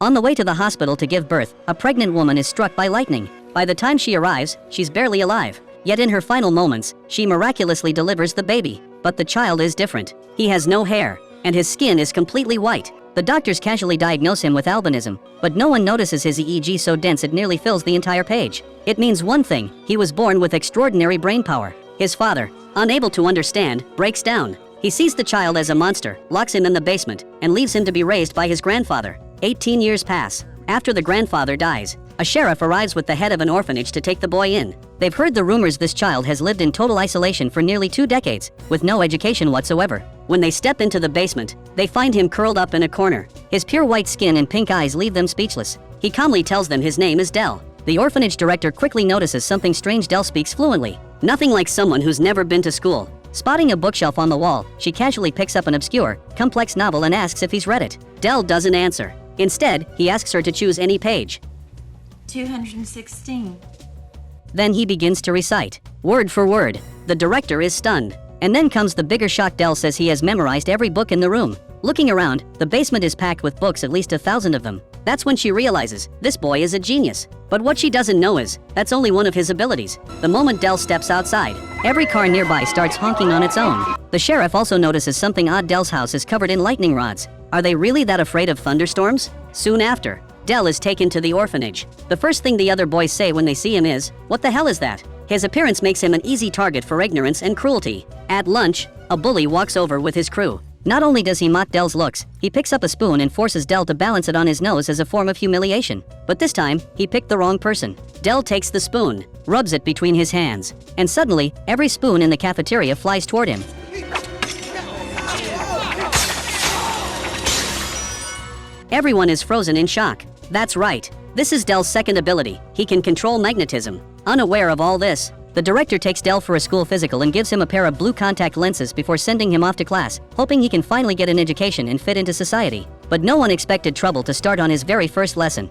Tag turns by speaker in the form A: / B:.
A: On the way to the hospital to give birth, a pregnant woman is struck by lightning. By the time she arrives, she's barely alive. Yet in her final moments, she miraculously delivers the baby. But the child is different. He has no hair, and his skin is completely white. The doctors casually diagnose him with albinism, but no one notices his EEG so dense it nearly fills the entire page. It means one thing: he was born with extraordinary brain power. His father, unable to understand, breaks down. He sees the child as a monster, locks him in the basement, and leaves him to be raised by his grandfather. 18 years pass. After the grandfather dies, a sheriff arrives with the head of an orphanage to take the boy in. They've heard the rumors this child has lived in total isolation for nearly 2 decades, with no education whatsoever. When they step into the basement, they find him curled up in a corner. His pure white skin and pink eyes leave them speechless. He calmly tells them his name is Del. The orphanage director quickly notices something strange. Del speaks fluently, nothing like someone who's never been to school. Spotting a bookshelf on the wall, she casually picks up an obscure, complex novel and asks if he's read it. Del doesn't answer. Instead, he asks her to choose any page.
B: 216.
A: Then he begins to recite, word for word. The director is stunned. And then comes the bigger shock. Del says he has memorized every book in the room. Looking around, the basement is packed with books, at least 1,000 of them. That's when she realizes, this boy is a genius. But what she doesn't know is, that's only one of his abilities. The moment Del steps outside, every car nearby starts honking on its own. The sheriff also notices something odd. Del's house is covered in lightning rods. Are they really that afraid of thunderstorms? Soon after, Del is taken to the orphanage. The first thing the other boys say when they see him is, "What the hell is that?" His appearance makes him an easy target for ignorance and cruelty. At lunch, a bully walks over with his crew. Not only does he mock Del's looks, he picks up a spoon and forces Del to balance it on his nose as a form of humiliation. But this time, he picked the wrong person. Del takes the spoon, rubs it between his hands, and suddenly, every spoon in the cafeteria flies toward him. Everyone is frozen in shock. That's right. This is Del's second ability. He can control magnetism. Unaware of all this, the director takes Del for a school physical and gives him a pair of blue contact lenses before sending him off to class, hoping he can finally get an education and fit into society. But no one expected trouble to start on his very first lesson.